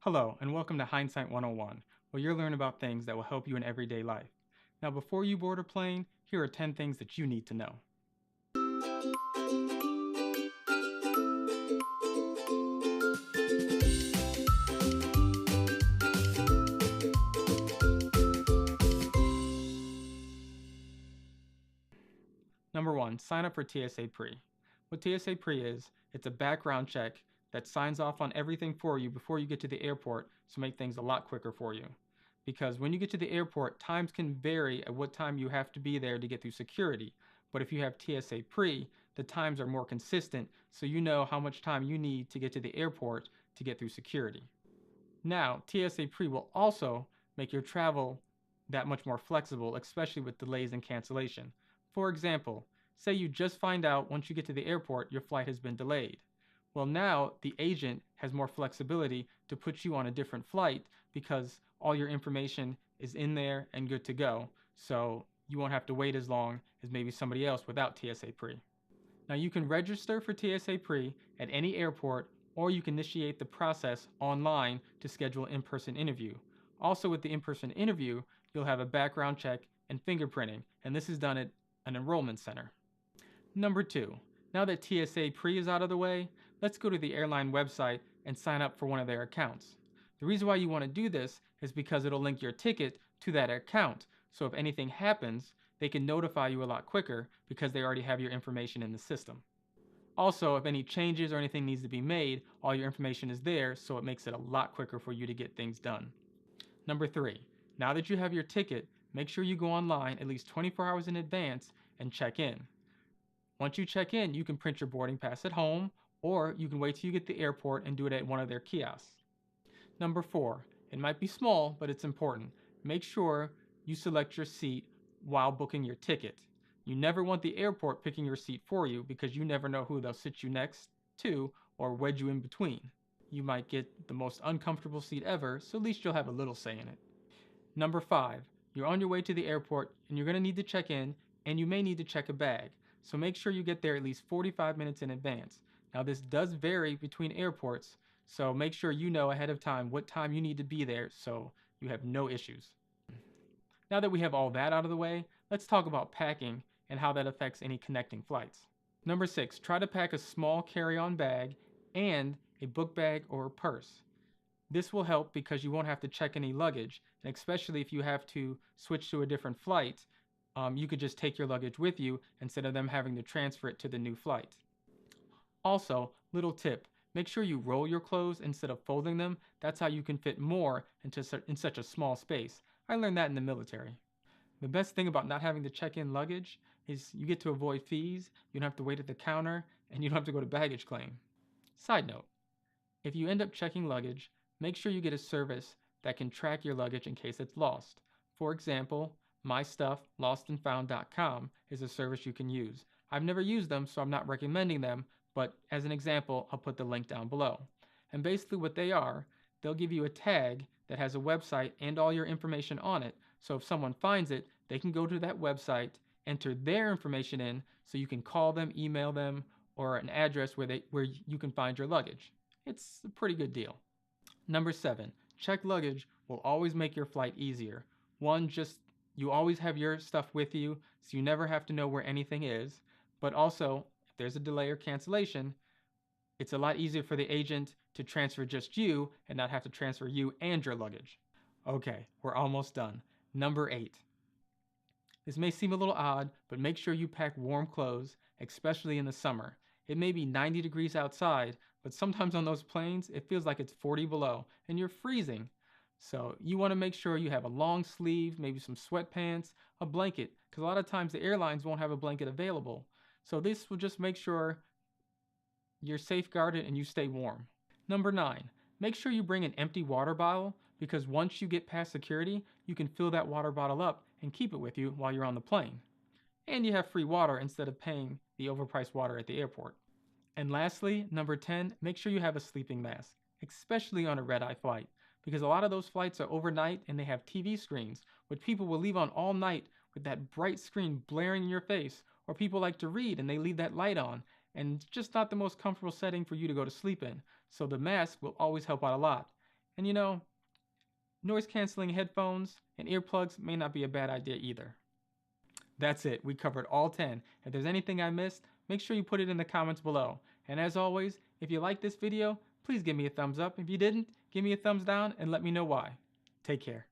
Hello, and welcome to Hindsight 101, where you'll learn about things that will help you in everyday life. Now, before you board a plane, here are 10 things that you need to know. Number 1, sign up for TSA Pre. What TSA Pre is, it's a background check that signs off on everything for you before you get to the airport to make things a lot quicker for you. Because when you get to the airport, times can vary at what time you have to be there to get through security. But if you have TSA Pre, the times are more consistent, so you know how much time you need to get to the airport to get through security. Now, TSA Pre will also make your travel that much more flexible, especially with delays and cancellation. For example, say you just find out once you get to the airport your flight has been delayed. Well, now the agent has more flexibility to put you on a different flight because all your information is in there and good to go. So you won't have to wait as long as maybe somebody else without TSA Pre. Now you can register for TSA Pre at any airport, or you can initiate the process online to schedule an in-person interview. Also with the in-person interview, you'll have a background check and fingerprinting, and this is done at an enrollment center. Number 2, now that TSA Pre is out of the way, let's go to the airline website and sign up for one of their accounts. The reason why you want to do this is because it'll link your ticket to that account, so if anything happens, they can notify you a lot quicker because they already have your information in the system. Also, if any changes or anything needs to be made, all your information is there, so it makes it a lot quicker for you to get things done. Number 3, now that you have your ticket, make sure you go online at least 24 hours in advance and check in. Once you check in, you can print your boarding pass at home, or you can wait till you get to the airport and do it at one of their kiosks. Number 4, it might be small, but it's important. Make sure you select your seat while booking your ticket. You never want the airport picking your seat for you because you never know who they'll sit you next to or wedge you in between. You might get the most uncomfortable seat ever, so at least you'll have a little say in it. Number 5, you're on your way to the airport and you're going to need to check in, and you may need to check a bag. So make sure you get there at least 45 minutes in advance. Now this does vary between airports, so make sure you know ahead of time what time you need to be there so you have no issues. Now that we have all that out of the way, let's talk about packing and how that affects any connecting flights. Number 6, try to pack a small carry-on bag and a book bag or a purse. This will help because you won't have to check any luggage, and especially if you have to switch to a different flight, you could just take your luggage with you instead of them having to transfer it to the new flight. Also, little tip, make sure you roll your clothes instead of folding them. That's how you can fit more in such a small space. I learned that in the military. The best thing about not having to check in luggage is you get to avoid fees, you don't have to wait at the counter, and you don't have to go to baggage claim. Side note, if you end up checking luggage, make sure you get a service that can track your luggage in case it's lost. For example, mystufflostandfound.com is a service you can use. I've never used them, so I'm not recommending them, but as an example, I'll put the link down below. And basically what they are, they'll give you a tag that has a website and all your information on it. So if someone finds it, they can go to that website, enter their information in, so you can call them, email them, or an address where you can find your luggage. It's a pretty good deal. Number 7, check luggage will always make your flight easier. One, just you always have your stuff with you, so you never have to know where anything is. But also, if there's a delay or cancellation, it's a lot easier for the agent to transfer just you and not have to transfer you and your luggage. Okay, we're almost done. Number 8. This may seem a little odd, but make sure you pack warm clothes, especially in the summer. It may be 90 degrees outside, but sometimes on those planes, it feels like it's 40 below, and you're freezing. So you want to make sure you have a long sleeve, maybe some sweatpants, a blanket, because a lot of times the airlines won't have a blanket available. So this will just make sure you're safeguarded and you stay warm. Number 9, make sure you bring an empty water bottle, because once you get past security, you can fill that water bottle up and keep it with you while you're on the plane. And you have free water instead of paying the overpriced water at the airport. And lastly, number 10, make sure you have a sleeping mask, especially on a red-eye flight, because a lot of those flights are overnight and they have TV screens, which people will leave on all night with that bright screen blaring in your face, or people like to read and they leave that light on, and it's just not the most comfortable setting for you to go to sleep in. So the mask will always help out a lot. And noise canceling headphones and earplugs may not be a bad idea either. That's it, we covered all 10. If there's anything I missed, make sure you put it in the comments below. And as always, if you liked this video, please give me a thumbs up. If you didn't, give me a thumbs down and let me know why. Take care.